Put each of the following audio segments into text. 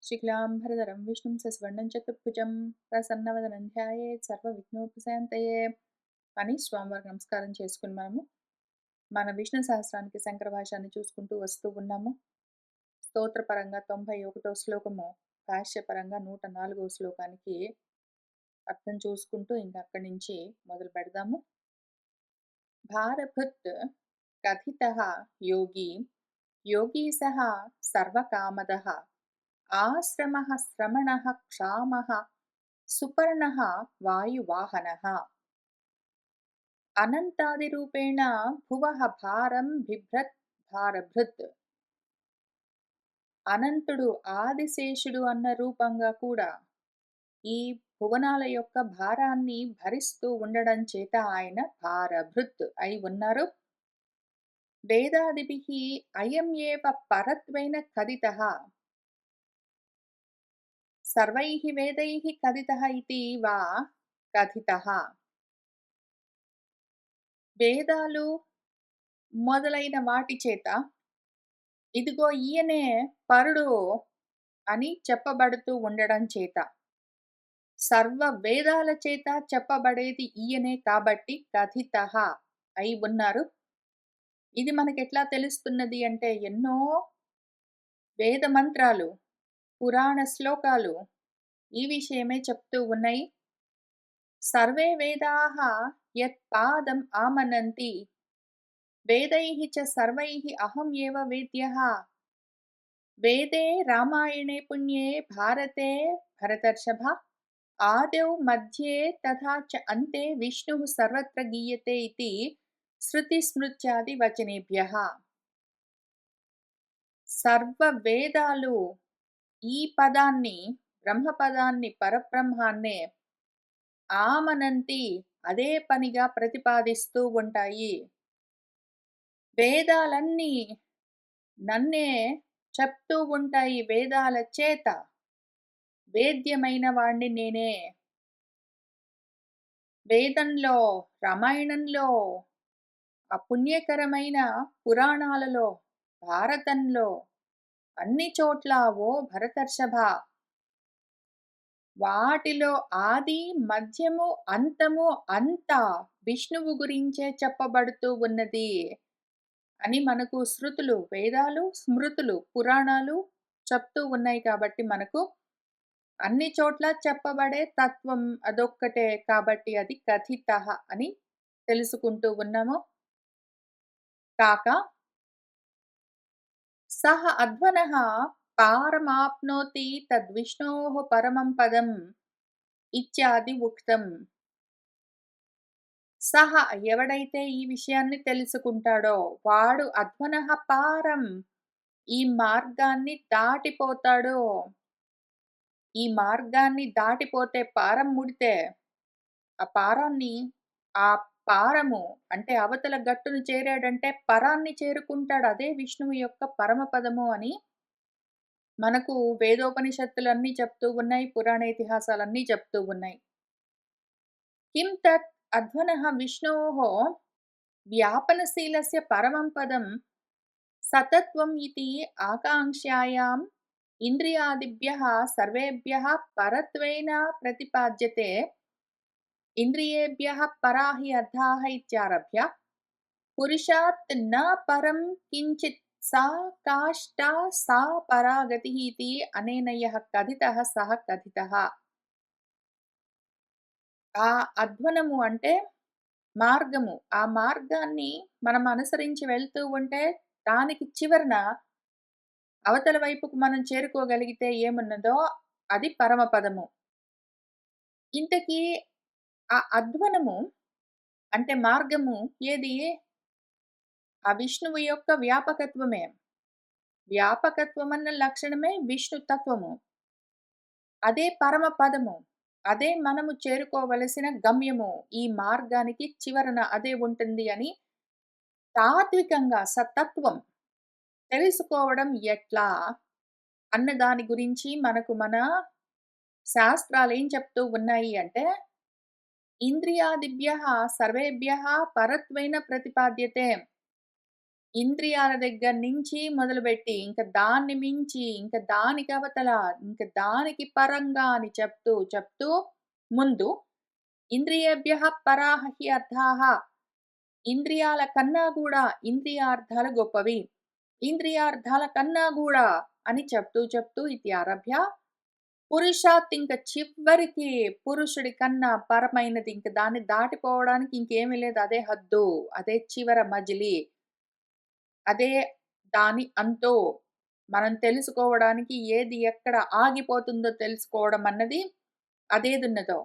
శుక్లాంబరధరం విష్ణుం శశివర్ణం చతుర్భుజం ప్రసన్నవదనం ధ్యాయేత్ సర్వవిఘ్నోపశాంతయే అని స్వామివారికి నమస్కారం చేసుకుని మన విష్ణు సహస్రానికి శంకర భాషాన్ని చూసుకుంటూ వస్తూ ఉన్నాము. స్తోత్రపరంగా 91వ శ్లోకము, భాష్యపరంగా 104వ శ్లోకానికి అర్థం చూసుకుంటూ ఇంకా అక్కడి నుంచి మొదలు పెడదాము. భారభృత్ కథితః యోగి యోగీ సహ సర్వకామదః ఆశ్రమః శ్రమణః క్షామః సుపర్ణః వాయువాహనః అనంతాదిరూపేణ భువః భారం బిభ్రత్ భారభృత్. అనంతుడు ఆదిశేషుడు అన్న రూపంగా కూడా ఈ భువనాల యొక్క భారాన్ని భరిస్తూ ఉండడం చేత ఆయన భారభృత్ అయి ఉన్నారు. వేదాదిభిః అయం ఏవ పరత్వేన కథితః సర్వైః వేదైః కథితః ఇతి వా కథితః. వేదాలు మొదలైన వాటి చేత ఇదిగో ఈయనే పరుడు అని చెప్పబడుతూ ఉండడం చేత, సర్వ వేదాల చేత చెప్పబడేది ఈయనే కాబట్టి కథితః అయి ఉన్నారు. ఇది మనకెట్లా తెలుస్తున్నది అంటే, ఎన్నో వేద మంత్రాలు, పురాణ శ్లోకాలు ఈ విషయమే చెప్తూ ఉన్నాయి. సర్వే వేదాః యత్ పాదం ఆమనంతి వేదైః చ సర్వైః అహం ఏవ వేద్యః. వేదే రామాయణే పుణ్యే భారతే భరతర్షభ ఆదౌ మధ్యే తథా చ అంతే విష్ణుః సర్వత్ర గీయతే ఇతి శృతి స్మృత్యాది వచనేభ్యః. సర్వ వేదాలు ఈ పదాన్ని, బ్రహ్మపదాన్ని, పరబ్రహ్మాన్నే ఆమనంతి అదే పనిగా ప్రతిపాదిస్తూ ఉంటాయి. వేదాలన్నీ నన్నే చెప్తూ ఉంటాయి. వేదాల చేత వేద్యమైన వాణ్ణి నేనే. వేదంలో, రామాయణంలో, ఆ పుణ్యకరమైన పురాణాలలో, భారతంలో అన్ని చోట్ల ఓ భరతర్షభ, వాటిలో ఆది మధ్యము అంతము అంతా విష్ణువు గురించే చెప్పబడుతూ ఉన్నది అని మనకు శృతులు, వేదాలు, స్మృతులు, పురాణాలు చెప్తూ ఉన్నాయి. కాబట్టి మనకు అన్ని చోట్ల చెప్పబడే తత్వం అదొక్కటే కాబట్టి అది కథితః అని తెలుసుకుంటూ ఉన్నాము. కాక సహ అధ్వనః పారమాప్నోతి తద్విష్ణోః పరమం పదం ఇత్యాది ఉక్తం. సహ ఎవడైతే ఈ విషయాన్ని తెలుసుకుంటాడో వాడు అధ్వనః పారం, ఈ మార్గాన్ని దాటిపోతాడు. ఈ మార్గాన్ని దాటిపోతే, పారం ముడితే ఆ పారాన్ని, ఆ పారము అంటే అవతల గట్టును చేరాడంటే పరాన్ని చేరుకుంటాడు. అదే విష్ణువు యొక్క పరమపదము అని మనకు వేదోపనిషత్తులన్నీ చెప్తూ ఉన్నాయి, పురాణ ఇతిహాసాలన్నీ చెప్తూ ఉన్నాయి. కిం తత్ అధ్వనః విష్ణోః వ్యాపనశీలస్య పరమం పదం సతత్వం ఇతి ఆకాంక్షాయాం ఇంద్రియాదిభ్యః సర్వేభ్యః పరత్వేన ప్రతిపాద్యతే. ఇంద్రియేభ్యః పరా హి అర్థాః ఇత్యారభ్య పురుషాత్ న పరం కించిత్ సా కాష్టా సా పరా గతిః ఇతి అనేన యః కథితః సః కథితః. ఆ అధ్వనము అంటే మార్గము. ఆ మార్గాన్ని మనం అనుసరించి వెళ్తూ ఉంటే దానికి చివరన అవతల వైపుకు మనం చేరుకోగలిగితే ఏమున్నదో అది పరమపదము. ఇంతకీ ఆ అధ్వనము అంటే మార్గము ఏది? ఆ విష్ణువు యొక్క వ్యాపకత్వమే. వ్యాపకత్వం అన్న లక్షణమే విష్ణు తత్వము. అదే పరమపదము. అదే మనము చేరుకోవలసిన గమ్యము. ఈ మార్గానికి చివరన అదే ఉంటుంది అని తాత్వికంగా సతత్వం తెలుసుకోవడం ఎట్లా అన్న దాని గురించి మనకు మన శాస్త్రాలు ఏం చెప్తూ ఉన్నాయి అంటే, ఇంద్రియాదిభ్యః సర్వేభ్యః పరత్వేన ప్రతిపాద్యతే. ఇంద్రియాల దగ్గర నుంచి మొదలుపెట్టి, ఇంక దాన్ని మించి, ఇంక దానికి అవతల, ఇంక దానికి పరంగా అని చెప్తూ, చెప్తూ ముందు ఇంద్రియేభ్యః పరాః హి అర్థాః. ఇంద్రియాల కన్నా గూడా ఇంద్రియార్థాలు గొప్పవి. ఇంద్రియార్థాల కన్నా గూడా అని చెప్తూ, చెప్తూ ఇత్యారభ్య పురుషాత్ ఇంక చివరికి పురుషుడి కన్నా పరమైనది ఇంక దాన్ని దాటిపోవడానికి ఇంకేమీ లేదు. అదే హద్దు. అదే చివర మజిలీ. అదే దాని అంతో. మనం తెలుసుకోవడానికి ఏది ఎక్కడ ఆగిపోతుందో తెలుసుకోవడం అన్నది అదేదున్నదో.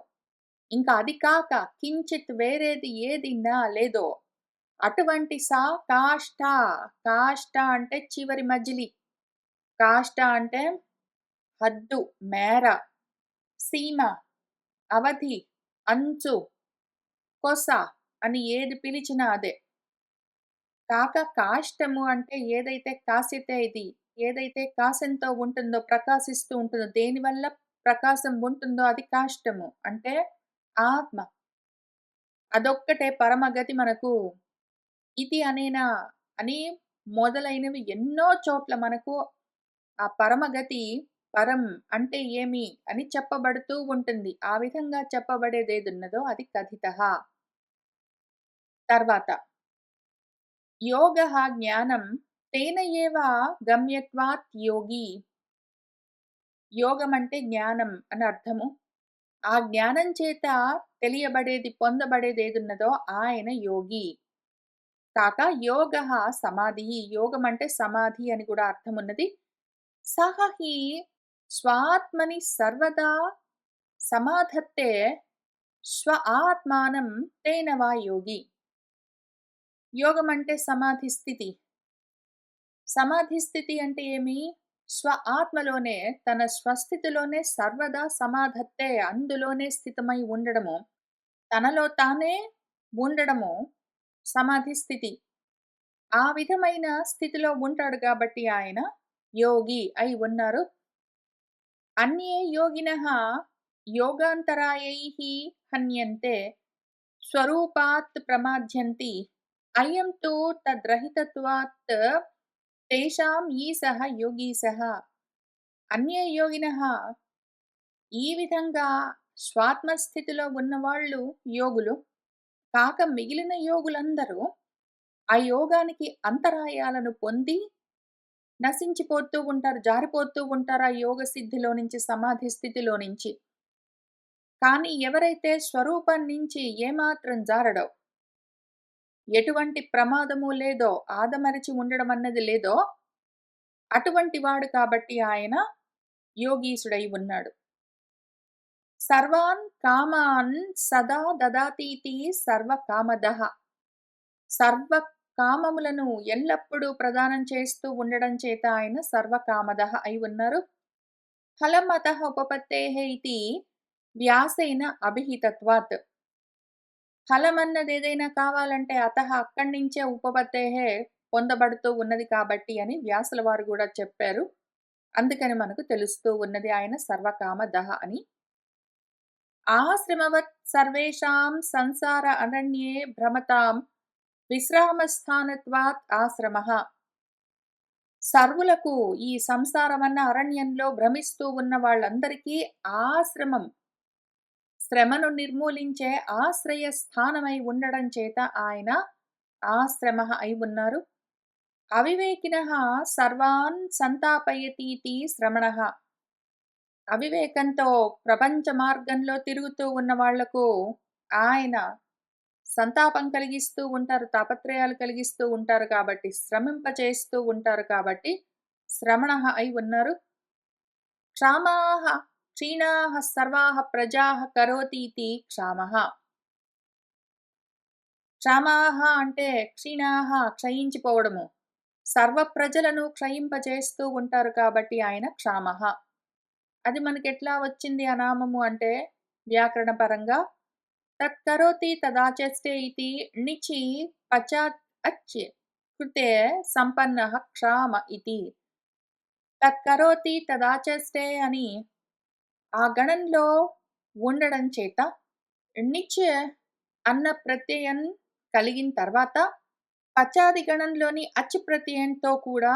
ఇంకా అది కాక కించిత్ వేరేది ఏది లేదో అటువంటి సా కాష్ట. కాష్ట అంటే చివరి మజిలి. కాష్ట అంటే హద్దు, మేర, సీమ, అవధి, అంచు, కొస అని ఏది పిలిచినా అదే. కాక కాష్టము అంటే ఏదైతే కాసితే ఇది, ఏదైతే కాసంతో ఉంటుందో, ప్రకాశిస్తూ ఉంటుందో, దేనివల్ల ప్రకాశం ఉంటుందో అది కాష్టము. అంటే ఆత్మ. అదొక్కటే పరమగతి మనకు. ఇది అనేనా అని మొదలైనవి ఎన్నో చోట్ల మనకు ఆ పరమగతి పరం అంటే ఏమి అని చెప్పబడుతూ ఉంటుంది. ఆ విధంగా చెప్పబడేదేదున్నదో అది కథితః. తర్వాత యోగః జ్ఞానం తేన ఏవ గమ్యత్వాత్ యోగి. యోగం అంటే జ్ఞానం అని అర్థము. ఆ జ్ఞానం చేత తెలియబడేది, పొందబడేది ఏదున్నదో ఆయన యోగి. కాక యోగః సమాధి. యోగం అంటే సమాధి అని కూడా అర్థమున్నది. సహ హి స్వాత్మని సర్వదా సమాధత్తే స్వ ఆత్మానం తేన వా యోగి. యోగం అంటే సమాధి స్థితి. సమాధి స్థితి అంటే ఏమి? స్వ ఆత్మలోనే, తన స్వస్థితిలోనే సర్వదా సమాధత్తే అందులోనే స్థితమై ఉండడము. తనలో తానే ఉండడము సమాధి స్థితి. ఆ విధమైన స్థితిలో ఉంటాడు కాబట్టి ఆయన యోగి అయి ఉన్నారు. అన్యే యోగినః యోగాంతరాయైః హన్యంతే స్వరూపాత్ ప్రమాద్యంతి. అయం తు తద్రహితత్వాత్ తేషాం ఈశః యోగీశః. అన్యే యోగినః ఈ విధంగా స్వాత్మస్థితిలో ఉన్నవాళ్ళు యోగులు. కాక మిగిలిన యోగులందరూ ఆ యోగానికి అంతరాయాలను పొంది నశించిపోతూ ఉంటారు. జారిపోతూ ఉంటారు ఆ యోగ సిద్ధిలో నుంచి, సమాధి స్థితిలో నుంచి. కానీ ఎవరైతే స్వరూపం నుంచి ఏమాత్రం జారడో, ఎటువంటి ప్రమాదము లేదో, ఆదమరచి ఉండడం అన్నది లేదో, అటువంటి వాడు కాబట్టి ఆయన యోగీశుడై ఉన్నాడు. సర్వాన్ కామాన్ సదా దదాతీతి సర్వకామదః. సర్వ కామములను ఎల్లప్పుడూ ప్రదానం చేస్తూ ఉండడం చేత ఆయన సర్వకామదః అయి ఉన్నారు. ఫలం అతః ఉపపత్తేః ఇతి వ్యాసేన అభిహితత్వాత్. ఫలం అన్నది ఏదైనా కావాలంటే అతః అక్కడి నుంచే ఉపపత్తేః పొందబడుతూ ఉన్నది కాబట్టి అని వ్యాసుల వారు కూడా చెప్పారు. అందుకని మనకు తెలుస్తూ ఉన్నది ఆయన సర్వకామదః అని. ఆశ్రమవత్ సర్వేషాం సంసార అరణ్యే భ్రమతాం విశ్రామస్థానత్వాత్ ఆశ్రమః. సర్వులకు ఈ సంసారమన్న అరణ్యంలో భ్రమిస్తూ ఉన్న వాళ్ళందరికీ ఆశ్రమం, శ్రమను నిర్మూలించే ఆశ్రయ స్థానమై ఉండడం చేత ఆయన ఆశ్రమః అయి ఉన్నారు. అవివేకినః సర్వాన్ సంతాపయతీతి శ్రమణః. అవివేకంతో ప్రపంచ మార్గంలో తిరుగుతూ ఉన్న వాళ్లకు ఆయన సంతాపం కలిగిస్తూ ఉంటారు, తాపత్రయాలు కలిగిస్తూ ఉంటారు కాబట్టి, శ్రమింపచేస్తూ ఉంటారు కాబట్టి శ్రమణః అయి ఉన్నారు. క్షామాః క్షీణాః సర్వాః ప్రజాః కరోతీతి క్షామః. క్షామాః అంటే క్షీణాః క్షయించిపోవడము. సర్వ ప్రజలను క్షయింపచేస్తూ ఉంటారు కాబట్టి ఆయన క్షామః. అది మనకెట్లా వచ్చింది ఆ నామము అంటే వ్యాకరణ పరంగా తత్కరోతి తదాచష్టే ఇతి ణిచి పచాత్ అచ్ కృతే సంపన్నః క్షామ ఇతి. తత్కరోతి తదాచష్టే అని ఆ గణంలో ఉండడం చేత ణిచ్ అన్న ప్రత్యయం కలిగిన తర్వాత పచాది గణంలోని అచ్చు ప్రత్యయంతో కూడా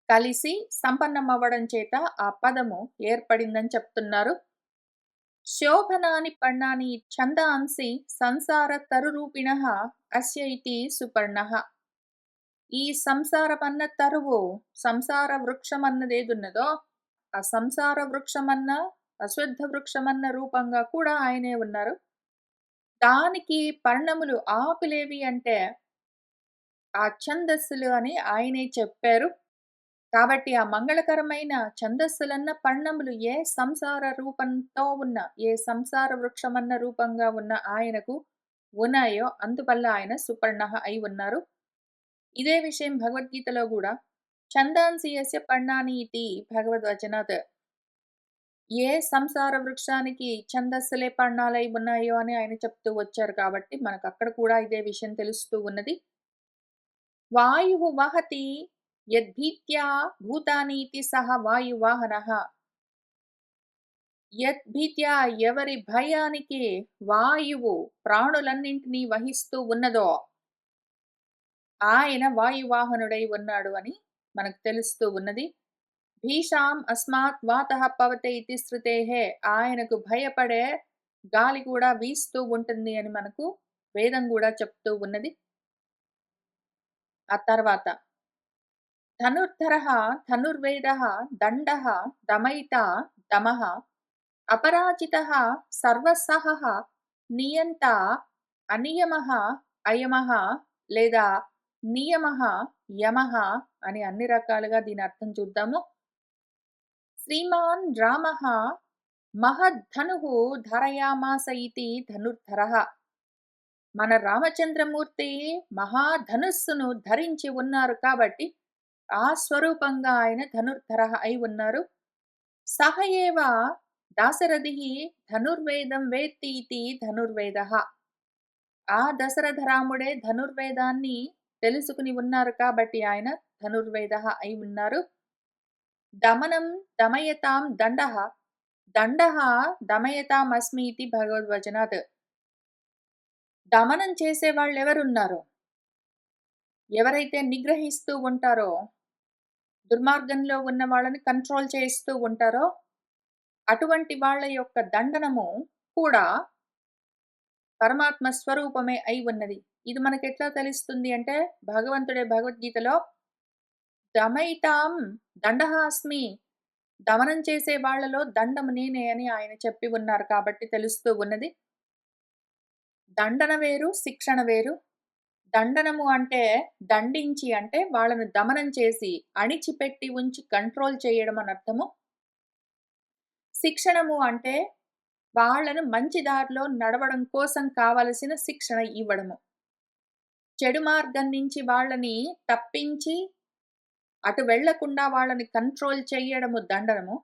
కలిసి సంపన్నమవ్వడం చేత ఆ పదము ఏర్పడిందని చెప్తున్నారు. శోభనాని పర్ణాని ఛందాంసి సంసార తరురూపిణః అస్య ఇతి సుపర్ణః. ఈ సంసారమన్న తరువు, సంసార వృక్షమన్నదేదున్నదో, ఆ సంసార వృక్షమన్న, అశ్వత్థ వృక్షమన్న రూపంగా కూడా ఆయనే ఉన్నారు. దానికి పర్ణములు ఆకులేవి అంటే, ఆ ఛందస్సులు అని ఆయనే చెప్పారు. కాబట్టి ఆ మంగళకరమైన ఛందస్సులన్న పర్ణములు ఏ సంసార రూపంతో ఉన్న, ఏ సంసార వృక్షమన్న రూపంగా ఉన్న ఆయనకు ఉన్నాయో, అందువల్ల ఆయన సుపర్ణః అయి ఉన్నారు. ఇదే విషయం భగవద్గీతలో గూడా ఛందాంసి యస్య పర్ణాని ఇతి భగవద్వచనాత్. ఏ సంసార వృక్షానికి ఛందస్సులే పర్ణాలై ఉన్నాయో అని ఆయన చెప్తూ వచ్చారు కాబట్టి మనకక్కడ కూడా ఇదే విషయం తెలుస్తూ ఉన్నది. వాయుః వహతి యద్భీత్యా భూతానీతి సహ వాయువాహనః. యద్భీత్యా ఎవరి భయానికి వాయువు ప్రాణులన్నింటినీ వహిస్తూ ఉన్నదో ఆయన వాయువాహనుడై ఉన్నాడు అని మనకు తెలుస్తూ ఉన్నది. భీషాం అస్మాత్ వాతః పవతే ఇతి శృతేః. ఆయనకు భయపడే గాలి కూడా వీస్తూ ఉంటుంది అని మనకు వేదం కూడా చెప్తూ ఉన్నది. ఆ తర్వాత ధనుర్ధరః ధనుర్వేదః దండః దమయితా దమః అపరాజితః సర్వసహః నియంత అనియమః అయమః లేదా నియమః యమః అని అన్ని రకాలుగా దీని అర్థం చూద్దాము. శ్రీమాన్ రామః మహద్ధనుః ధారయామాస ఇతి ధనుర్ధరః. మన రామచంద్రమూర్తి మహాధనుస్సును ధరించి ఉన్నారు కాబట్టి ఆ స్వరూపంగా ఆయన ధనుర్ధరః అయి ఉన్నారు. సహ ఏవ దాశరథిః ధనుర్వేదం వేత్తి ఇతి ధనుర్వేదః. ఆ దశరథ రాముడే ధనుర్వేదాన్ని తెలుసుకుని ఉన్నారు కాబట్టి ఆయన ధనుర్వేదః అయి ఉన్నారు. దమనం దమయతాం దండః దండః దమయతామస్మి ఇతి భగవద్వచనాత్. దమనం చేసే వాళ్ళెవరున్నారో, ఎవరైతే నిగ్రహిస్తూ ఉంటారో, దుర్మార్గంలో ఉన్న వాళ్ళని కంట్రోల్ చేస్తూ ఉంటారో, అటువంటి వాళ్ళ యొక్క దండనము కూడా పరమాత్మ స్వరూపమే అయి ఉన్నది. ఇది మనకెట్లా తెలుస్తుంది అంటే, భగవంతుడే భగవద్గీతలో దమయితాం దండః అస్మి, దమనం చేసే వాళ్ళలో దండము నేనే అని ఆయన చెప్పి ఉన్నారు కాబట్టి తెలుస్తూ ఉన్నది. దండన వేరు, శిక్షణ వేరు. దండనము అంటే దండించి అంటే వాళ్ళను దమనం చేసి, అణిచిపెట్టి ఉంచి కంట్రోల్ చేయడం అని అర్థము. శిక్షణము అంటే వాళ్ళను మంచి దారిలో నడవడం కోసం కావలసిన శిక్షణ ఇవ్వడము. చెడు మార్గం నుంచి వాళ్ళని తప్పించి, అటు వెళ్ళకుండా వాళ్ళని కంట్రోల్ చేయడము దండనము.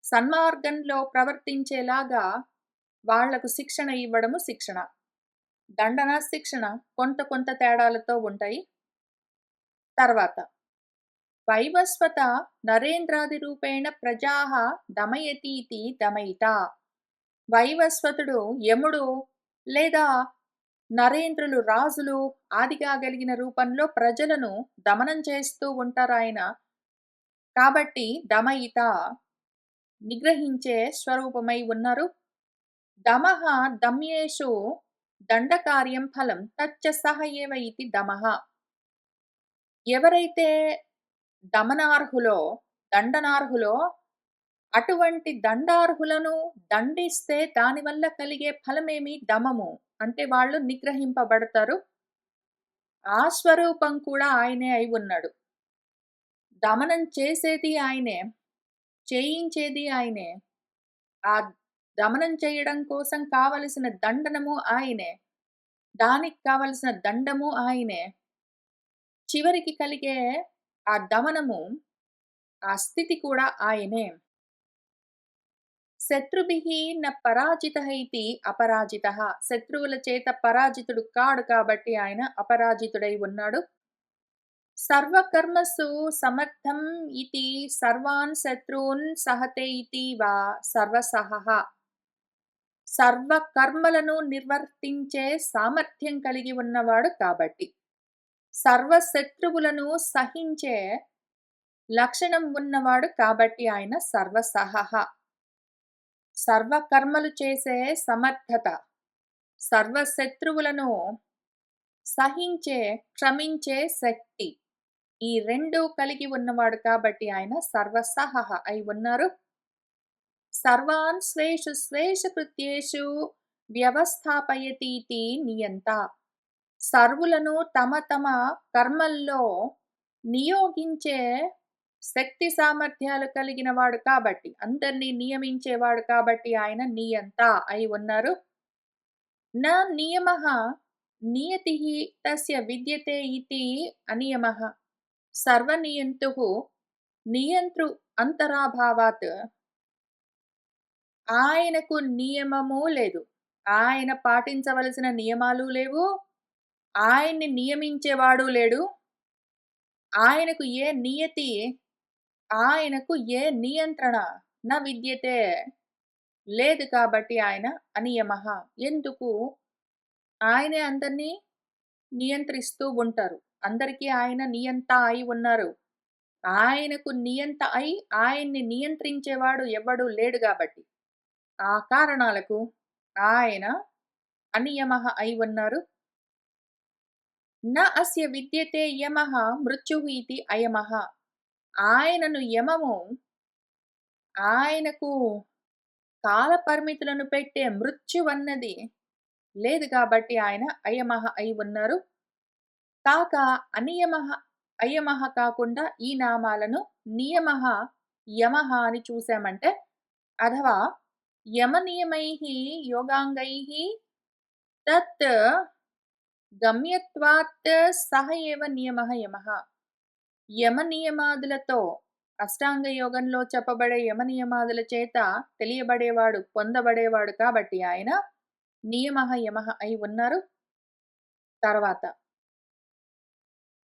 సన్మార్గంలో ప్రవర్తించేలాగా వాళ్లకు శిక్షణ ఇవ్వడము శిక్షణ. దండన, శిక్షణ కొంత కొంత తేడాలతో ఉంటాయి. తర్వాత వైవస్వత నరేంద్రాది రూపేణ ప్రజాః దమయతీతి దమయితా. వైవస్వతుడు యముడు లేదా నరేంద్రులు రాజులు ఆదిగా కలిగిన రూపంలో ప్రజలను దమనం చేస్తూ ఉంటారాయన. కాబట్టి దమయిత నిగ్రహించే స్వరూపమై ఉన్నారు. దమః దమ్యేషు దండకార్యం ఫలం తచ్చ సహ ఏవ ఇతి దమః. ఎవరైతే దమనార్హులో, దండనార్హులో అటువంటి దండార్హులను దండిస్తే దానివల్ల కలిగే ఫలమేమి దమము. అంటే వాళ్ళు నిగ్రహింపబడతారు. ఆ స్వరూపం కూడా ఆయనే అయి ఉన్నాడు. దమనం చేసేది ఆయనే, చేయించేది ఆయనే. ఆ దమనం చేయడం కోసం కావలసిన దండనము ఆయనే. దానికి కావలసిన దండము ఆయనే. చివరికి కలిగే ఆ దమనము, ఆ స్థితి కూడా ఆయనే. శత్రుభిః న పరాజితః ఇతి అపరాజితః. శత్రువుల చేత పరాజితుడు కాడు కాబట్టి ఆయన అపరాజితుడై ఉన్నాడు. సర్వకర్మసు సమర్థం ఇతి సర్వాన్ శత్రూన్ సహతే ఇతి వా సర్వసహః. సర్వ కర్మలను నిర్వర్తించే సామర్థ్యం కలిగి ఉన్నవాడు కాబట్టి. సర్వశత్రువులను సహించే లక్షణం ఉన్నవాడు కాబట్టి ఆయన సర్వసహః. సర్వకర్మలు చేసే సమర్థత, సర్వశత్రువులను సహించే, క్షమించే శక్తి, ఈ 2 కలిగి ఉన్నవాడు కాబట్టి ఆయన సర్వసహః అయి ఉన్నారు. సర్వాన్ స్వేషు స్వేషు కృత్యేషు వ్యవస్థాపయతీతి నియంత. సర్వులను తమ తమ కర్మల్లో నియోగించే శక్తి సామర్థ్యాలు కలిగిన వాడు కాబట్టి, అందరినీ నియమించేవాడు కాబట్టి ఆయన నియంత అయి ఉన్నారు. న నియమః నియతిః తస్య విద్యతే ఇతి అనియమః. సర్వనియంతుః నియంతృ అంతరాభావాత్. ఆయనకు నియమము లేదు. ఆయన పాటించవలసిన నియమాలు లేవు. ఆయన్ని నియమించేవాడు లేడు. ఆయనకు ఏ నియతి, ఆయనకు ఏ నియంత్రణ న విద్యతే లేదు కాబట్టి ఆయన అనియమః. ఎందుకు? ఆయనే అందరినీ నియంత్రిస్తూ ఉంటారు. అందరికీ ఆయన నియంత అయి ఉన్నారు. ఆయనకు నియంత అయి ఆయన్ని నియంత్రించేవాడు ఎవ్వడూ లేడు గాబట్టి, ఆ కారణాలకు ఆయన అనియమః అయి ఉన్నారు. న అస్య విద్యతే యమః మృత్యుః ఇతి అయమః. ఆయనను యమము, ఆయనకు కాల పరిమితులను పెట్టే మృత్యువన్నది లేదు కాబట్టి ఆయన అయమః అయి ఉన్నారు. కాక అనియమః అయమః కాకుండా ఈ నామాలను నియమః, యమః అని చూసామంటే, అథవా యమనియమైః యోగాంగైః తత్ గమ్యత్వాత్ సహ ఏవ నియమః యమః. యమనియమాదులతో, అష్టాంగ యోగంలో చెప్పబడే యమనియమాదుల చేత తెలియబడేవాడు, పొందబడేవాడు కాబట్టి ఆయన నియమః యమః అయి ఉన్నారు. తర్వాత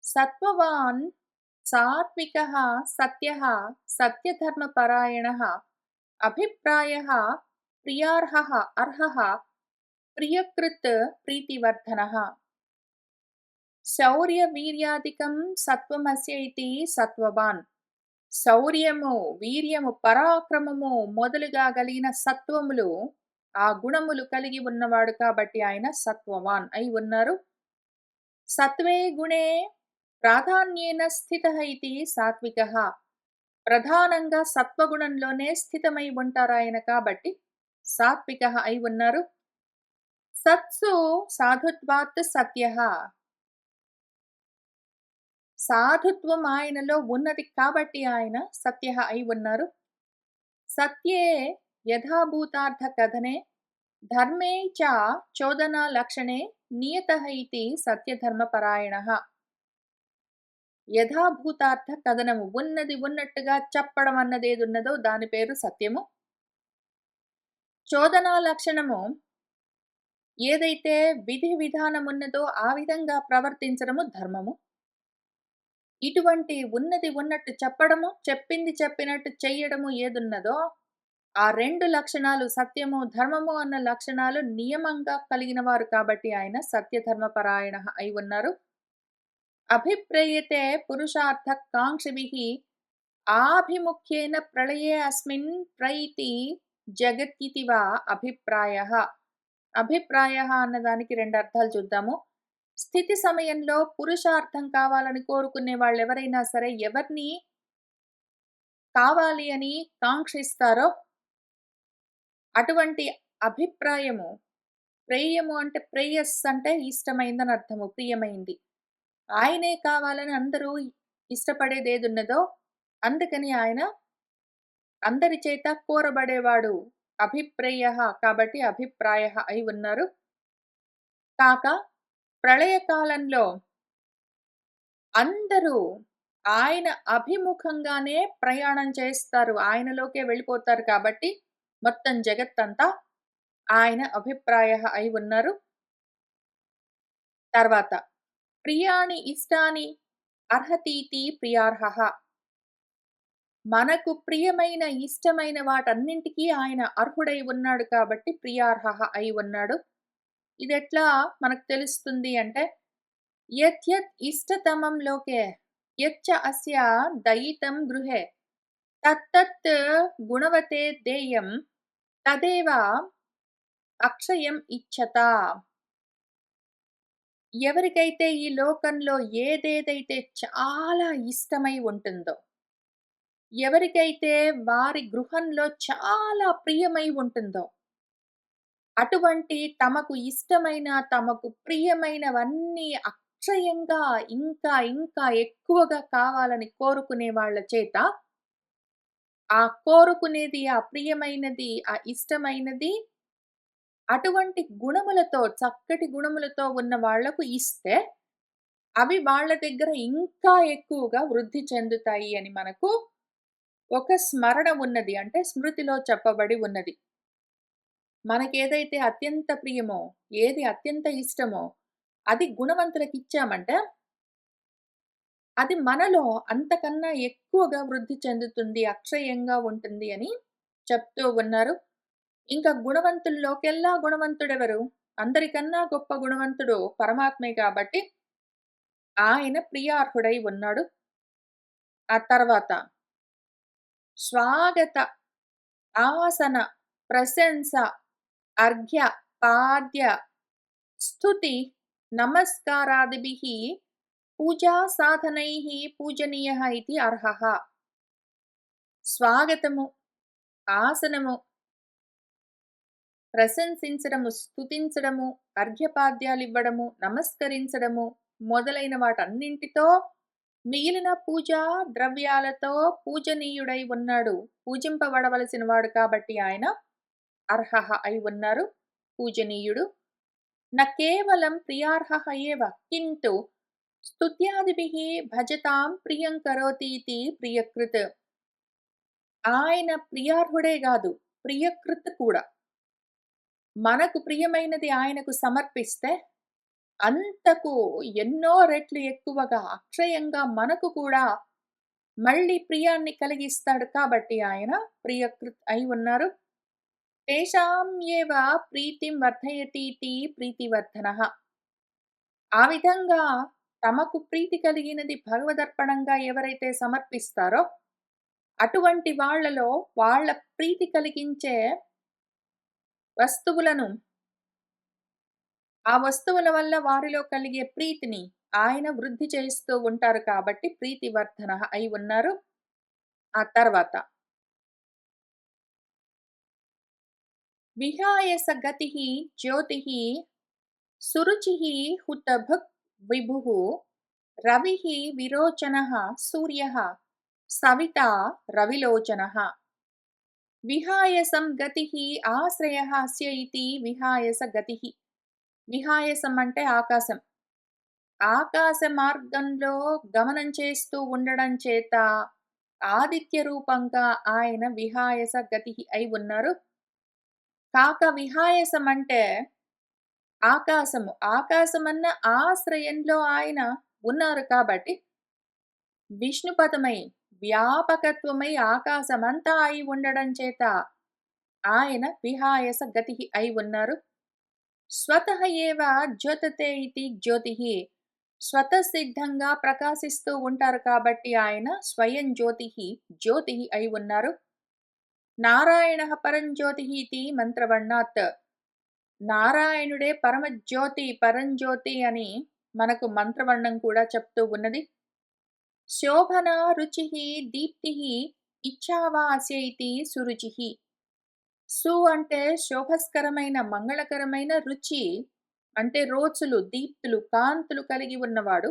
సత్వవాన్ సాత్వికః సత్యః సత్యధర్మపరాయణః అభిప్రాయః ప్రియార్హః అర్హః ప్రియకృత్ ప్రీతివర్ధనః. శౌర్య వీర్యాదికం సత్వమస్య ఇతి సత్వవాన్. శౌర్యము, వీర్యము, పరాక్రమము మొదలుగా కలిగిన సత్వములు, ఆ గుణములు కలిగి ఉన్నవాడు కాబట్టి ఆయన సత్వవాన్ అయి ఉన్నారు. సత్వే గుణే ప్రాధాన్యేన స్థితః ఇతి సాత్వికః. ప్రధానంగా సత్వగుణంలోనే స్థితమై ఉంటారు ఆయన కాబట్టి సాత్వికః అయి ఉన్నారు. సత్సు సాధుత్వాత్ సత్యః. సాధుత్వం ఆయనలో ఉన్నది కాబట్టి ఆయన సత్యః అయి ఉన్నారు. సత్యే యథాభూతార్థ కథనే ధర్మే చ చోదనా లక్షణే నియతః ఇతి సత్యధర్మపరాయణః. యథాభూతార్థ కథనము, ఉన్నది ఉన్నట్టుగా చెప్పడం అన్నది ఏది ఉన్నదో దాని పేరు సత్యము. చోదనా లక్షణము, ఏదైతే విధి విధానం ఉన్నదో ఆ విధంగా ప్రవర్తించడము ధర్మము. ఇటువంటి ఉన్నది ఉన్నట్టు చెప్పడము, చెప్పింది చెప్పినట్టు చెయ్యడము ఏదున్నదో ఆ 2 లక్షణాలు, సత్యము ధర్మము అన్న లక్షణాలు నియమంగా కలిగిన వారు కాబట్టి ఆయన సత్యధర్మపరాయణః అయి ఉన్నారు. అభిప్రేయతే పురుషార్థ కాంక్షిభిః ఆభిముఖ్యేన ప్రళయే అస్మిన్ ప్రైతి జగత్యితి వా అభిప్రాయః. అభిప్రాయః అన్నదానికి 2 అర్థాలు చూద్దాము. స్థితి సమయంలో పురుషార్థం కావాలని కోరుకునే వాళ్ళు ఎవరైనా సరే, ఎవరిని కావాలి అని కాంక్షిస్తారో అటువంటి అభిప్రాయము, ప్రేయము అంటే ప్రేయస్ అంటే ఇష్టమైందని అర్థము, ప్రియమైంది. ఆయనే కావాలని అందరూ ఇష్టపడేది ఏదున్నదో అందుకని ఆయన అందరి చేత కోరబడేవాడు అభిప్రేయః కాబట్టి అభిప్రాయః అయి ఉన్నారు. కాక ప్రళయకాలంలో అందరూ ఆయన అభిముఖంగానే ప్రయాణం చేస్తారు, ఆయనలోకే వెళ్ళిపోతారు కాబట్టి మొత్తం జగత్తంతా ఆయన అభిప్రాయః అయి ఉన్నారు. తర్వాత ప్రియాణి ఇష్టాని అర్హతీతి ప్రియార్హః. మనకు ప్రియమైన, ఇష్టమైన వాటన్నింటికీ ఆయన అర్హుడై ఉన్నాడు కాబట్టి ప్రియార్హః అయి ఉన్నాడు. ఇదెట్లా మనకు తెలుస్తుంది అంటే, యత్ యత్ ఇష్టతమం లోకే యచ్చ అస్య దయితం గృహే తత్తత్ గుణవతే దేయం తదేవ అక్షయం ఇచ్చత. ఎవరికైతే ఈ లోకంలో ఏదేదైతే చాలా ఇష్టమై ఉంటుందో, ఎవరికైతే వారి గృహంలో చాలా ప్రియమై ఉంటుందో, అటువంటి తమకు ఇష్టమైన, తమకు ప్రియమైనవన్నీ అక్షయంగా ఇంకా ఇంకా ఎక్కువగా కావాలని కోరుకునే వాళ్ళ చేత, ఆ కోరుకునేది, ఆ ప్రియమైనది, ఆ ఇష్టమైనది అటువంటి గుణములతో, చక్కటి గుణములతో ఉన్న వాళ్ళకు ఇస్తే, అవి వాళ్ళ దగ్గర ఇంకా ఎక్కువగా వృద్ధి చెందుతాయి అని మనకు ఒక స్మరణ ఉన్నది. అంటే స్మృతిలో చెప్పబడి ఉన్నది. మనకేదైతే అత్యంత ప్రియమో, ఏది అత్యంత ఇష్టమో, అది గుణవంతులకిచ్చామంటే, అది మనలో అంతకన్నా ఎక్కువగా వృద్ధి చెందుతుంది, అక్షయంగా ఉంటుంది అని చెప్తూ ఉన్నారు. ఇంకా గుణవంతుల్లోకెల్లా గుణవంతుడెవరు? అందరికన్నా గొప్ప గుణవంతుడు పరమాత్మే కాబట్టి, ఆయన ప్రియార్హుడై ఉన్నాడు. ఆ తర్వాత స్వాగత, ఆసన, ప్రశంస, అర్ఘ్య, పాద్య, స్తుతి, నమస్కారాదిభిః పూజా సాధనైః పూజనీయః ఇతి అర్హః. స్వాగతము, ఆసనము, ప్రశంసించడము, స్తుతించడము, అర్ఘ్యపాద్యాలివ్వడము, నమస్కరించడము మొదలైన వాటన్నింటితో మిగిలిన పూజా ద్రవ్యాలతో పూజనీయుడై ఉన్నాడు. పూజింపబడవలసిన వాడు కాబట్టి ఆయన అర్హః అయి ఉన్నారు, పూజనీయుడు. న కేవలం ప్రియార్హః ఏవ కింటు స్తుత్యాదిభిః భజతాం ప్రియం కరోతీతి ప్రియకృత్. ఆయన ప్రియార్హుడే గాదు, ప్రియకృత్ కూడా. మనకు ప్రియమైనది ఆయనకు సమర్పిస్తే, అంతకు ఎన్నో రెట్లు ఎక్కువగా అక్షయంగా మనకు కూడా మళ్ళీ ప్రియాన్ని కలిగిస్తాడు కాబట్టి ఆయన ప్రియకృత్ అయి ఉన్నారు. తేషాం ఏవ ప్రీతిం వర్ధయతీతి ప్రీతివర్ధనః. ఆ విధంగా తమకు ప్రీతి కలిగినది భగవదర్పణంగా ఎవరైతే సమర్పిస్తారో, అటువంటి వాళ్ళలో వాళ్ళ ప్రీతి కలిగించే వస్తువులను, ఆ వస్తువుల వల్ల వారిలో కలిగే ప్రీతిని ఆయన వృద్ధి చేస్తూ ఉంటారు కాబట్టి ప్రీతివర్ధనః అయి ఉన్నారు. ఆ తర్వాత విహాయ స గతిః జ్యోతిః సురుచిః హుతభుక్ విభుః రవిః విరోచనః సూర్యః సవితా రవిలోచనః. విహాయసం గతిః ఆశ్రయః అస్య ఇతి విహాయస గతిః. విహాయసం అంటే ఆకాశం. ఆకాశ మార్గంలో గమనం చేస్తూ ఉండడం చేత ఆదిత్య రూపంగా ఆయన విహాయస గతిః అయి ఉన్నారు. కాక విహాయసం అంటే ఆకాశము. ఆకాశమన్న ఆశ్రయంలో ఆయన ఉన్నారు కాబట్టి, విష్ణుపదమై, వ్యాపకత్వమై ఆకాశమంతా అయి ఉండడం చేత ఆయన విహాయస గతిః అయి ఉన్నారు. స్వతః ఏవ జ్యోతతే ఇతి జ్యోతిః. స్వతసిద్ధంగా ప్రకాశిస్తూ ఉంటారు కాబట్టి ఆయన స్వయం జ్యోతిః, జ్యోతిః అయి ఉన్నారు. నారాయణః పరంజ్యోతిః ఇతి మంత్రవర్ణాత్. నారాయణుడే పరమజ్యోతి, పరంజ్యోతి అని మనకు మంత్రవర్ణం కూడా చెప్తూ ఉన్నది. శోభన రుచిః దీప్తిః ఇచ్ఛావాస్య ఇతి సురుచిః. సు అంటే శోభస్కరమైన, మంగళకరమైన, రుచి అంటే రోచులు, దీప్తులు, కాంతులు కలిగి ఉన్నవాడు.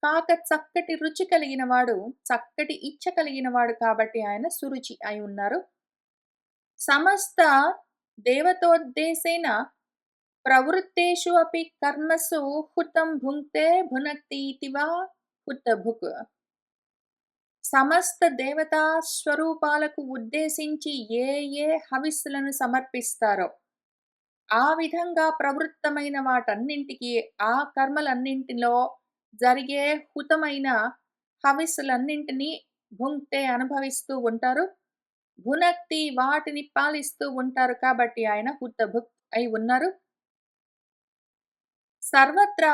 కాక చక్కటి రుచి కలిగినవాడు, చక్కటి ఇచ్చ కలిగినవాడు కాబట్టి ఆయన సురుచి అయి ఉన్నారు. సమస్త దేవతోద్దేశేన ప్రవృత్తేషు అపి కర్మసు హుతం భుంక్తే భునక్తి వా హుతభుక్. సమస్త దేవతా స్వరూపాలకు ఉద్దేశించి ఏ ఏ హవిస్సులను సమర్పిస్తారో, ఆ విధంగా ప్రవృత్తమైన వాటన్నింటికి, ఆ కర్మలన్నింటిలో జరిగే హుతమైన హవిస్సులన్నింటినీ భుంక్తే అనుభవిస్తూ ఉంటారు. భునక్తి వాటిని పాలిస్తూ ఉంటారు కాబట్టి ఆయన హుతభుక్ అయి ఉన్నారు. సర్వత్రా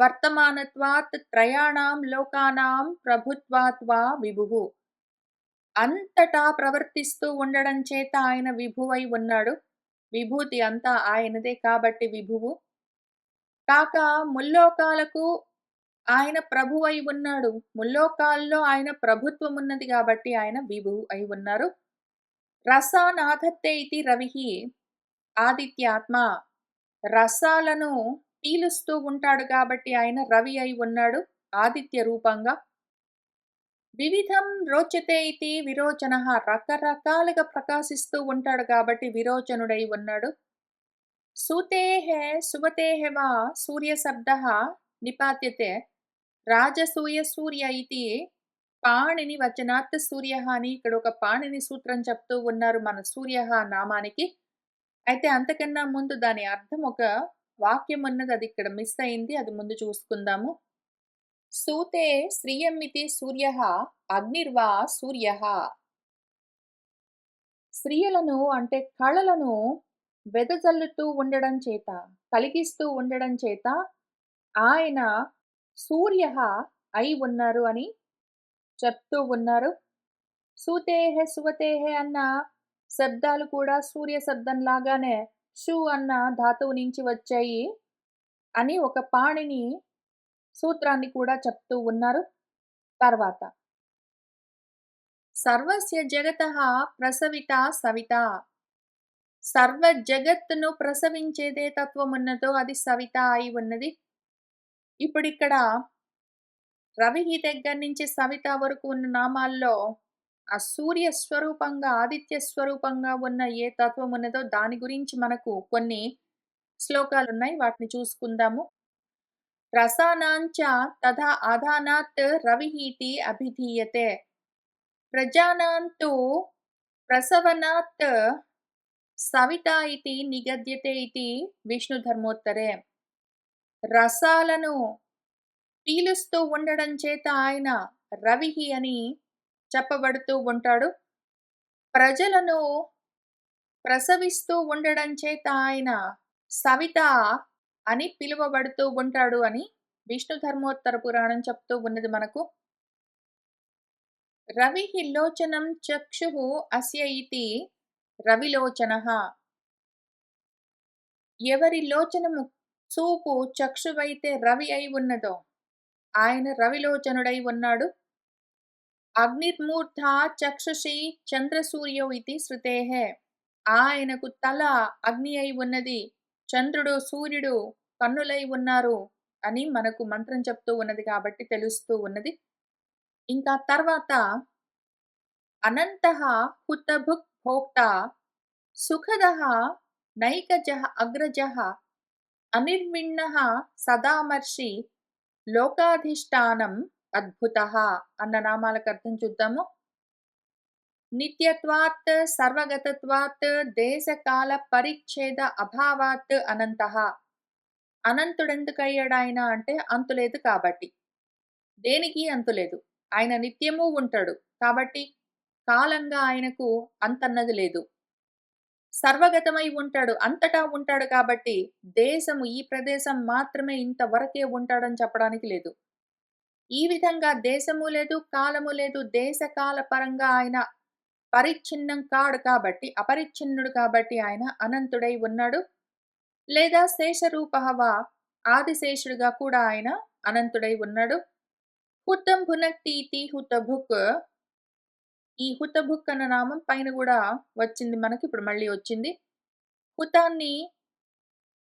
వర్తమానత్వాత్ త్రయాణం లోకానాం ప్రభుత్వాత్ వా విభుః. అంతటా ప్రవర్తిస్తూ ఉండడం చేత ఆయన విభువై ఉన్నాడు. విభూతి అంతా ఆయనదే కాబట్టి విభువు. కాక ముల్లోకాలకు ఆయన ప్రభువై ఉన్నాడు. ముల్లోకాల్లో ఆయన ప్రభుత్వం ఉన్నది కాబట్టి ఆయన విభువు అయి ఉన్నారు. రసానాధత్తే ఇతి రవిః. ఆదిత్యాత్మ రసాలను పీలుస్తూ ఉంటాడు కాబట్టి ఆయన రవి అయి ఉన్నాడు ఆదిత్య రూపంగా. వివిధం రోచతే ఇతి విరోచనః. రకరకాలుగా ప్రకాశిస్తూ ఉంటాడు కాబట్టి విరోచనుడై ఉన్నాడు. సూతేః సువతేః వా సూర్యశబ్దః నిపాత్యతే. రాజసూయ సూర్య ఇతి పాణిని వచనాత్ సూర్యః అని ఇక్కడ ఒక పాణిని సూత్రం చెప్తూ ఉన్నారు మన సూర్యః నామానికి. అయితే అంతకన్నా ముందు దాని అర్థం ఒక వాక్యం ఉన్నది, అది ఇక్కడ మిస్ అయింది. అది ముందు చూసుకుందాము. సూతే శ్రియమితి సూర్యః అగ్నిర్వా సూర్యః. స్త్రీలను అంటే కళలను వెదజల్లుతూ ఉండడం చేత, కలిగిస్తూ ఉండడం చేత ఆయన సూర్యః అయి ఉన్నారు అని చెప్తూ ఉన్నారు. సూతేః సువతేః అన్న శబ్దాలు కూడా సూర్య శబ్దం లాగానే షు అన్న ధాతువు నుంచి వచ్చాయి అని ఒక పాణిని సూత్రాన్ని కూడా చెప్తూ ఉన్నారు. తర్వాత సర్వస్య జగతః ప్రసవిత సవిత. సర్వ జగత్తును ప్రసవించేదే తత్వమున్నదో అది సవిత అయి ఉన్నది. ఇప్పుడిక్కడ రవి దగ్గర నుంచి సవిత వరకు ఉన్న నామాల్లో ఆ సూర్య స్వరూపంగా ఆదిత్య స్వరూపంగా ఉన్న ఏ తత్వం ఉన్నదో దాని గురించి మనకు కొన్ని శ్లోకాలున్నాయి, వాటిని చూసుకుందాము. రసానాంచ తథా ఆధానాత్ రవిః అభిధీయతే. ప్రజానాంతు ప్రసవనాత్ సవితా ఇతి నిగద్యతే ఇతి విష్ణుధర్మోత్తరే. రసాలను పీలుస్తూ ఉండడం చేత ఆయన రవిః అని చెప్పబడుతూ ఉంటాడు. ప్రజలను ప్రసవిస్తూ ఉండడం చేత ఆయన సవిత అని పిలువబడుతూ ఉంటాడు అని విష్ణు ధర్మోత్తర పురాణం చెప్తూ ఉన్నది మనకు. రవిః లోచనం చక్షుః అస్య ఇతి రవిలోచనః. ఎవరి లోచనము చూపు చక్షువైతే రవి అయి ఉన్నదో ఆయన రవిలోచనుడై ఉన్నాడు. అగ్నిర్మూర్ధ చక్షుషి చంద్రసూర్యౌ ఇతి శృతేః. ఆయనకు తల అగ్ని అయి ఉన్నది, చంద్రుడు సూర్యుడు కన్నులై ఉన్నారు అని మనకు మంత్రం చెప్తూ ఉన్నది కాబట్టి తెలుస్తూ ఉన్నది. ఇంకా తర్వాత అనంతః హుతభుక్ భోక్త సుఖదః నైకజః అగ్రజః అనిర్విణ్ణః సదామర్షి లోకాధిష్టానం అద్భుతః అన్న నామాలకు అర్థం చూద్దాము. నిత్యత్వాత్ సర్వగతత్వాత్ దేశకాల పరిచ్ఛేద అభావాత్ అనంతః. అనంతుడెందుకయ్యాడాయన అంటే అంతులేదు కాబట్టి. దేనికి అంతులేదు. ఆయన నిత్యము ఉంటాడు కాబట్టి కాలంగా ఆయనకు అంతన్నది లేదు. సర్వగతమై ఉంటాడు, అంతటా ఉంటాడు కాబట్టి దేశము ఈ ప్రదేశం మాత్రమే ఇంతవరకే ఉంటాడని చెప్పడానికి లేదు. ఈ విధంగా దేశము లేదు, కాలము లేదు. దేశకాల పరంగా ఆయన పరిచ్ఛిన్నం కాడు కాబట్టి, అపరిచ్ఛిన్నుడు కాబట్టి ఆయన అనంతుడై ఉన్నాడు. లేదా శేషరూపః వా, ఆదిశేషుడుగా కూడా ఆయన అనంతుడై ఉన్నాడు. హుతం భునక్తి ఇతి హుతభుక్. ఈ హుతభుక్ అన్న నామం పైన కూడా వచ్చింది మనకి, ఇప్పుడు మళ్ళీ వచ్చింది. హుతాన్ని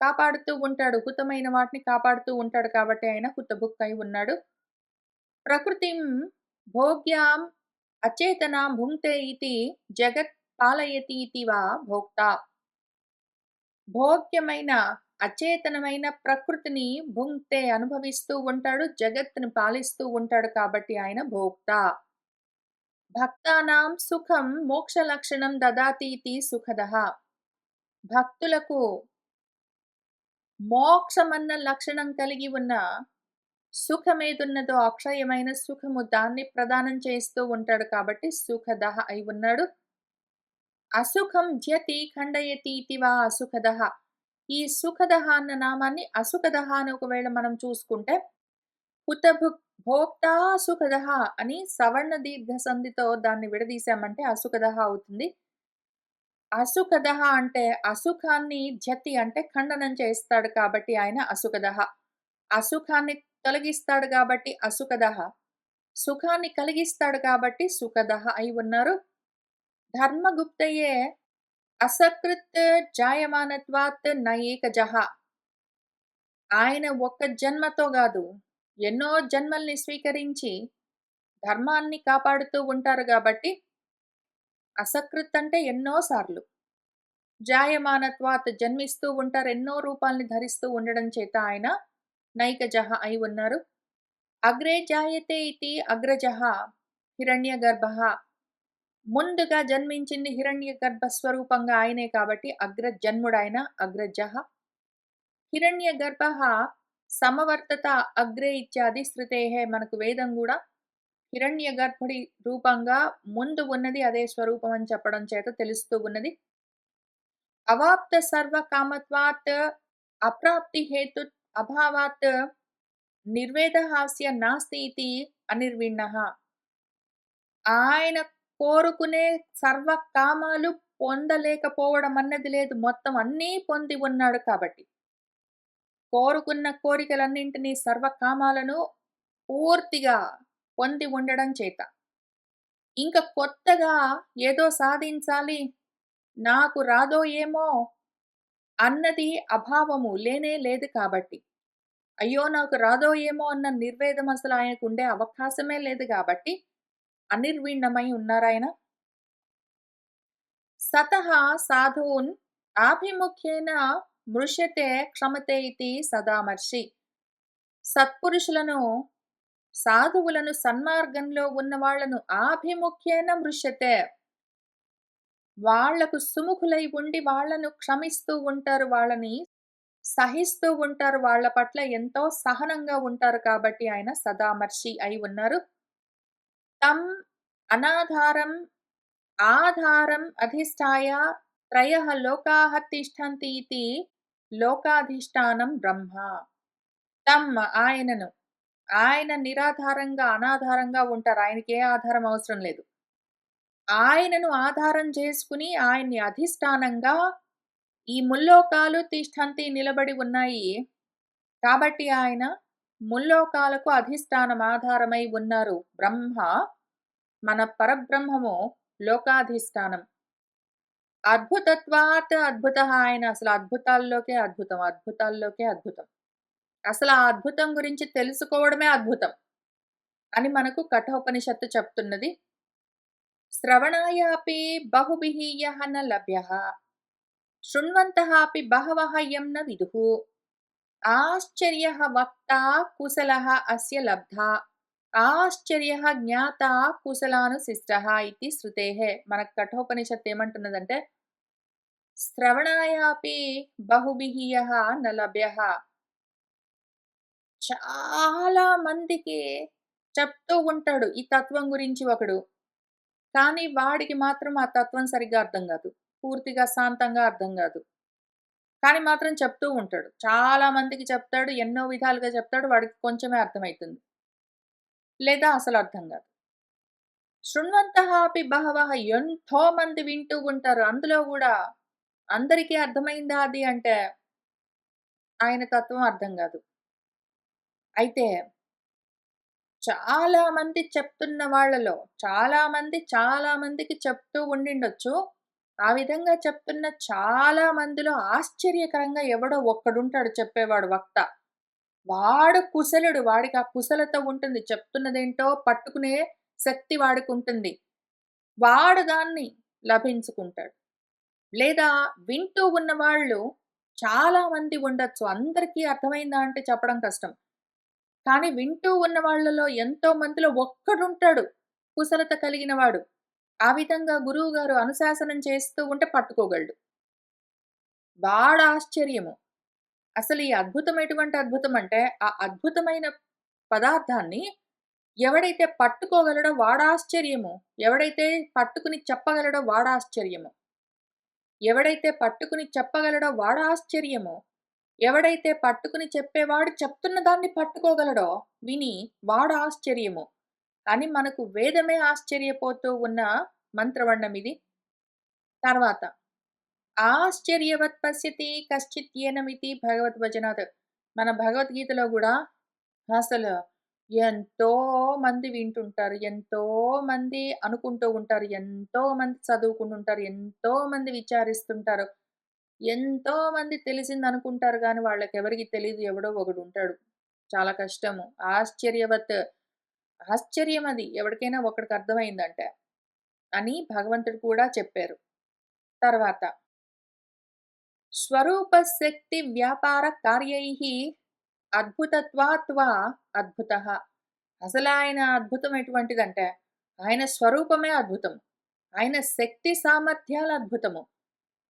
కాపాడుతూ ఉంటాడు, హుతమైన వాటిని కాపాడుతూ ఉంటాడు కాబట్టి ఆయన హుతభుక్ అయి ఉన్నాడు. ప్రకృతిం భోగ్యాం అచేతనాం భుంక్తే ఇతి జగత్ పాలయతి ఇతి వా భోక్త. భోగ్యమైన అచేతనమైన ప్రకృతిని భుంక్తే అనుభవిస్తూ ఉంటాడు, జగత్తుని పాలిస్తూ ఉంటాడు కాబట్టి ఆయన భోక్త. భక్తానాం సుఖం మోక్ష లక్షణం దదాతి ఇతి సుఖదః. భక్తులకు మోక్షమన్న లక్షణం కలిగి ఉన్న సుఖమేదున్నదో అక్షయమైన సుఖము దాన్ని ప్రదానం చేస్తూ ఉంటాడు కాబట్టి సుఖదః అయి ఉన్నాడు. అసుఖం ధ్యతి ఖండయతి ఇతి వా అసుఖదః. ఈ సుఖదః అన్న నామాన్ని అసుఖదః అని ఒకవేళ మనం చూసుకుంటే హుతభుక్ భోక్తా సుఖదః అని సవర్ణ దీర్ఘ సంధితో దాన్ని విడదీశామంటే అసుఖదః అవుతుంది. అసుఖదః అంటే అసుఖాన్ని జతి అంటే ఖండనం చేస్తాడు కాబట్టి ఆయన అసుఖదః. అసుఖాన్ని తొలగిస్తాడు కాబట్టి అసుఖదః. సుఖాన్ని కలిగిస్తాడు కాబట్టి సుఖదః అయి ఉన్నారు. ధర్మగుప్తయే అసకృత్ జాయమానత్వాత్ న ఏకజః. ఆయన ఒక్క జన్మతో గాదు, ఎన్నో జన్మల్ని స్వీకరించి ధర్మాన్ని కాపాడుతూ ఉంటారు గాబట్టి, అసకృత్ అంటే ఎన్నో సార్లు. జాయమానత్వాత్ జన్మిస్తూ ఉంటారు. ఎన్నో రూపాల్ని ధరిస్తూ ఉండడం చేత ఆయన నైకజః అయి ఉన్నారు. అగ్రే జాయతే ఇతి అగ్రజః హిరణ్యగర్భః. ముందుగా జన్మించింది హిరణ్యగర్భ స్వరూపంగా ఆయనే కాబట్టి అగ్రజన్ముడైన అగ్రజః. హిరణ్యగర్భః సమవర్తత అగ్రే ఇత్యాది శృతేః. మనకు వేదం గూడా హిరణ్యగర్భుడి రూపంగా ముందు ఉన్నది అదే స్వరూపం అని చెప్పడం చేత తెలుస్తూ ఉన్నది. అవాప్త సర్వ కామత్వాత్ అప్రాప్తి హేతు అభావాత్ నిర్వేదహాస్య నాస్తి ఇతి అనిర్విణ్ణః. ఆయన కోరుకునే సర్వ కామాలు పొందలేకపోవడం అన్నది లేదు. మొత్తం అన్నీ పొంది ఉన్నాడు కాబట్టి. కోరుకున్న కోరికలన్నింటినీ సర్వకామాలను పూర్తిగా పొంది ఉండడం చేత. ఇంక కొత్తగా ఏదో సాధించాలి, నాకు రాదో ఏమో అన్నది అభావము లేనే లేదు కాబట్టి. అయ్యో! నాకు రాదో ఏమో అన్న నిర్వేదం అసలు ఆయనకుండే అవకాశమే లేదు కాబట్టి, అనిర్విణ్ణమై ఉన్నారాయన. సతః సాధూన్ ఆభిముఖ్యేన మృష్యతే క్షమతే ఇతి సదామర్షి. సత్పురుషులను, సాధువులను, సన్మార్గంలో ఉన్న వాళ్ళను ఆభిముఖ్యేన మృష్యతే. వాళ్లకు సుముఖులై ఉండి వాళ్ళను క్షమిస్తూ ఉంటారు. వాళ్ళని సహిస్తూ ఉంటారు. వాళ్ళ పట్ల ఎంతో సహనంగా ఉంటారు కాబట్టి ఆయన సదామర్షి అయి ఉన్నారు. తం అనాధారం ఆధారం అధిష్టాయ త్రయః లోకాః తిష్టంతి ఇతి లోకాధిష్టానం బ్రహ్మ. తం ఆయనను, ఆయన నిరాధారంగా అనాధారంగా ఉంటారు. ఆయనకి ఏ ఆధారం అవసరం లేదు. ఆయనను ఆధారం చేసుకుని ఆయన్ని అధిష్టానంగా ఈ ముల్లోకాలు తిష్టంతి నిలబడి ఉన్నాయి. కాబట్టి ఆయన ముల్లోకాలకు అధిష్టానం ఆధారమై ఉన్నారు. బ్రహ్మ మన పరబ్రహ్మము లోకాధిష్టానం. అద్భుతత్వాత్ అద్భుతః. ఆయన అసలు అద్భుతాల్లోకే అద్భుతం. అద్భుతాల్లోకే అద్భుతం. అసలు ఆ అద్భుతం గురించి తెలుసుకోవడమే అద్భుతం అని మనకు కఠోపనిషత్తు చెప్తున్నది. శ్రవణాయ అపి బహుభిః యః న లభ్యః శృణ్వంతః అపి బహవః యం న విదుః ఆశ్చర్యః వక్తా కుశలః అస్య లబ్ధా ఆశ్చర్యః జ్ఞాతా కుశలానుశిష్టః ఇతి శృతేః. మనకు కఠోపనిషత్తు ఏమంటున్నదంటే శ్రవణాయ అపి బహుభిః యః న లభ్యః. చాలా మందికి చెప్తూ ఉంటాడు ఈ తత్వం గురించి ఒకడు. కానీ వాడికి మాత్రం ఆ తత్వం సరిగ్గా అర్థం కాదు. పూర్తిగా శాంతంగా అర్థం కాదు. కానీ మాత్రం చెప్తూ ఉంటాడు. చాలా మందికి చెప్తాడు. ఎన్నో విధాలుగా చెప్తాడు. వాడికి కొంచెమే అర్థమైతుంది. లేదా అసలు అర్థం కాదు. శృణ్వంతః అపి బహవః. ఎంతో మంది వింటూ ఉంటారు. అందులో కూడా అందరికీ అర్థమైందా అది అంటే ఆయన తత్వం అర్థం కాదు. అయితే చాలా మంది చెప్తున్న వాళ్ళలో చాలా మందికి చెప్తూ ఉండిండొచ్చు. ఆ విధంగా చెప్తున్న చాలా మందిలో ఆశ్చర్యకరంగా ఎవడో ఒక్కడుంటాడు చెప్పేవాడు వక్త. వాడు కుశలుడు. వాడికి ఆ కుశలత ఉంటుంది. చెప్తున్నదేంటో పట్టుకునే శక్తి వాడికుంటుంది. వాడు దాన్ని లభించుకుంటాడు. లేదా వింటూ ఉన్నవాళ్ళు చాలా మంది ఉండొచ్చు. అందరికీ అర్థమైందా అంటే చెప్పడం కష్టం. కానీ వింటూ ఉన్న వాళ్ళలో ఎంతో మందిలో ఒక్కడుంటాడు కుశలత కలిగినవాడు. ఆ విధంగా గురువుగారు అనుశాసనం చేస్తూ ఉంటే పట్టుకోగలడు. వాడు ఆశ్చర్యము. అసలు ఈ అద్భుతం ఎటువంటి అద్భుతం అంటే, ఆ అద్భుతమైన పదార్థాన్ని ఎవడైతే పట్టుకోగలడో వాడాశ్చర్యము. ఎవడైతే పట్టుకుని చెప్పగలడో వాడాశ్చర్యము. ఎవడైతే పట్టుకుని చెప్పగలడో వాడు ఆశ్చర్యము. ఎవడైతే పట్టుకుని చెప్పేవాడు చెప్తున్న దాన్ని పట్టుకోగలడో విని వాడు ఆశ్చర్యము. కానీ మనకు వేదమే ఆశ్చర్యపోతూ ఉన్న మంత్రవర్ణమిది. తర్వాత ఆశ్చర్యవత్ పశ్యతి కశ్చిత్ ఏనమితి భగవద్వచనాత్. మన భగవద్గీతలో గూడా అసలు ఎంతో మంది వింటుంటారు. ఎంతో మంది అనుకుంటూ ఉంటారు. ఎంతో మంది చదువుకుంటుంటారు. ఎంతో మంది విచారిస్తుంటారు. ఎంతో మంది తెలిసిందనుకుంటారు గానీ వాళ్ళకెవరికీ తెలీదు. ఎవడో ఒకడుంటాడు. చాలా కష్టము. ఆశ్చర్యవత్ ఆశ్చర్యం అది. ఎవడికైనా ఒకడికి అర్థమైందంటే అని భగవంతుడు కూడా చెప్పారు. తర్వాత స్వరూపశక్తి వ్యాపార కార్యైః అద్భుతత్వాత్ వా అద్భుతః. అసలాయన అద్భుతం ఎటువంటిదంటే, ఆయన స్వరూపమే అద్భుతం. ఆయన శక్తి సామర్థ్యాలు అద్భుతము.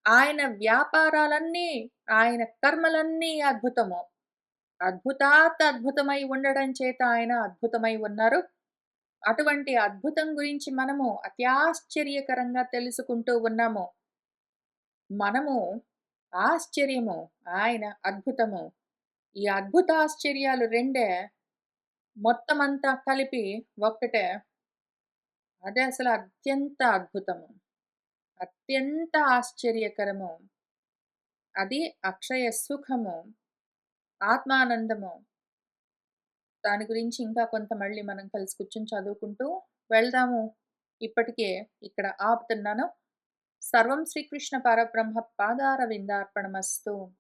ఆయన వ్యాపారాలన్నీ, ఆయన కర్మలన్నీ అద్భుతము. అద్భుతాత్ అద్భుతమై ఉండడం చేత ఆయన అద్భుతమై ఉన్నారు. అటువంటి అద్భుతం గురించి మనము అత్యాశ్చర్యకరంగా తెలుసుకుంటూ ఉన్నాము. మనము ఆశ్చర్యము, ఆయన అద్భుతము. ఈ అద్భుతాశ్చర్యాలు రెండే మొత్తమంతా కలిపి ఒక్కటే. అదే అసలు అత్యంత అద్భుతము. అత్యంత ఆశ్చర్యకరము. అది అక్షయ సుఖము, ఆత్మానందము. దాని గురించి ఇంకా కొంత మళ్ళీ మనం కలిసి కూర్చొని చదువుకుంటూ వెళ్దాము. ఇప్పటికే ఇక్కడ ఆపుతున్నాను. సర్వం శ్రీకృష్ణ పరబ్రహ్మ పాదారవిందార్పణమస్తు.